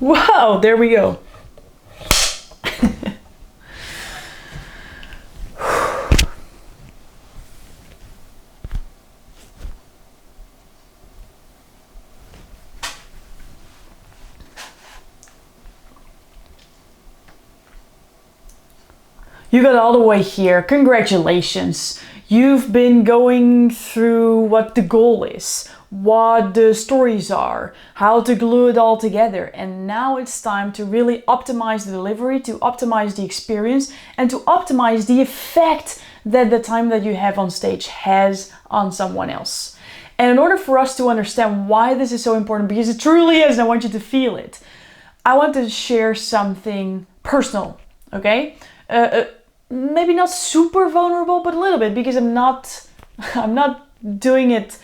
Wow, there we go. You got all the way here. Congratulations. You've been going through what the goal is, what the stories are, how to glue it all together. And now it's time to really optimize the delivery, to optimize the experience, and to optimize the effect that the time that you have on stage has on someone else. And in order for us to understand why this is so important, because it truly is, and I want you to feel it, I want to share something personal, okay? Maybe not super vulnerable, but a little bit, because I'm not doing it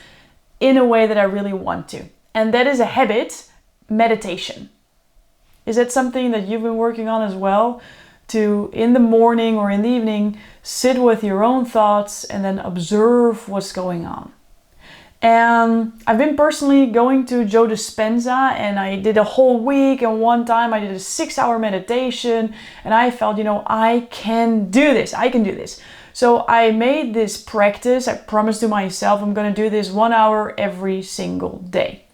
in a way that I really want to. And that is a habit, meditation. Is that something that you've been working on as well? To, in the morning or in the evening, sit with your own thoughts and then observe what's going on. And I've been personally going to Joe Dispenza, and I did a whole week, and one time I did a 6-hour meditation, and I felt, I can do this. I can do this. So I made this practice. I promised to myself I'm going to do this 1 hour every single day.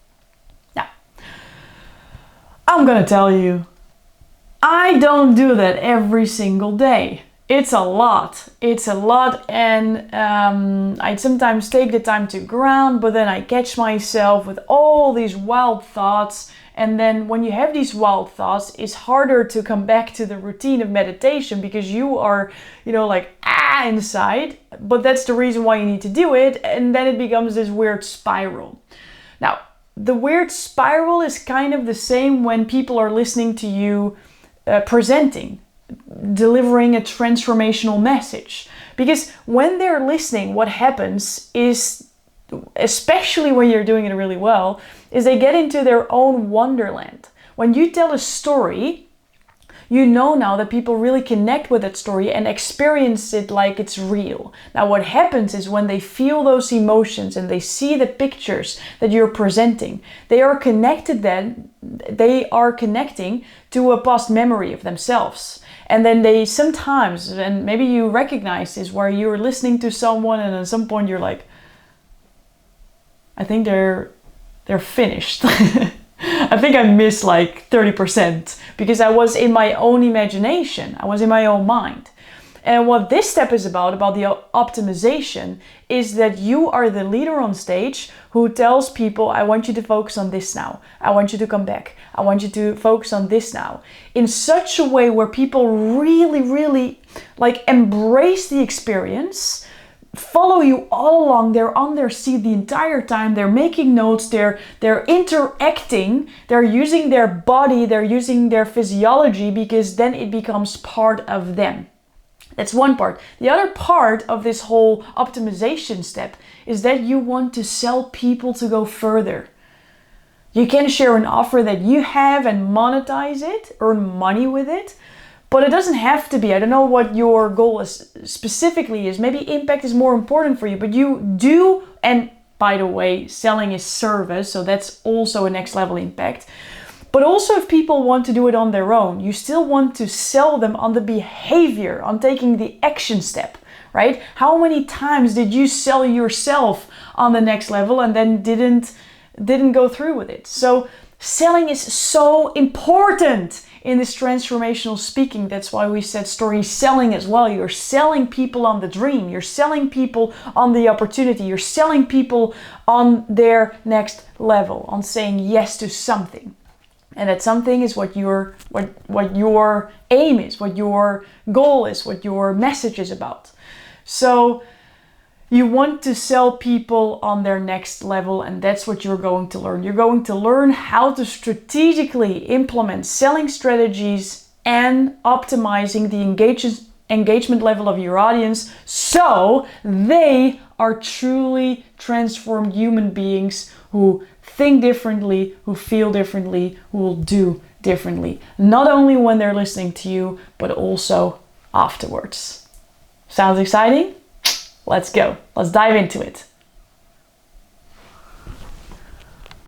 Now, I'm going to tell you, I don't do that every single day. It's a lot. It's a lot, and I sometimes take the time to ground, but then I catch myself with all these wild thoughts. And then when you have these wild thoughts, it's harder to come back to the routine of meditation because you are, inside. But that's the reason why you need to do it, and then it becomes this weird spiral. Now, the weird spiral is kind of the same when people are listening to you presenting, delivering a transformational message. Because when they're listening, what happens is, especially when you're doing it really well, is they get into their own wonderland. When you tell a story, you know now that people really connect with that story and experience it like it's real. Now what happens is when they feel those emotions and they see the pictures that you're presenting, they are connecting to a past memory of themselves. And then they sometimes, and maybe you recognize this, where you're listening to someone and at some point you're like, I think they're finished. I think I missed like 30% because I was in my own imagination. I was in my own mind. And what this step is about the optimization, is that you are the leader on stage who tells people, I want you to focus on this now. I want you to come back. I want you to focus on this now. In such a way where people really, really embrace the experience, follow you all along. They're on their seat the entire time. They're making notes. They're interacting. They're using their body. They're using their physiology, because then it becomes part of them. That's one part. The other part of this whole optimization step is that you want to sell people to go further. You can share an offer that you have and monetize it, earn money with it, but it doesn't have to be. I don't know what your goal is specifically is. Maybe impact is more important for you, but you do, and by the way, selling is service, so that's also a next level impact. But also if people want to do it on their own, you still want to sell them on the behavior, on taking the action step, right? How many times did you sell yourself on the next level and then didn't go through with it? So selling is so important in this transformational speaking. That's why we said story selling as well. You're selling people on the dream. You're selling people on the opportunity. You're selling people on their next level, on saying yes to something. And that something is what your aim is, what your goal is, what your message is about. So you want to sell people on their next level, and that's what you're going to learn. You're going to learn how to strategically implement selling strategies and optimizing the engagement level of your audience, so they are truly transformed human beings who think differently, who feel differently, who will do differently. Not only when they're listening to you, but also afterwards. Sounds exciting? Let's go. Let's dive into it.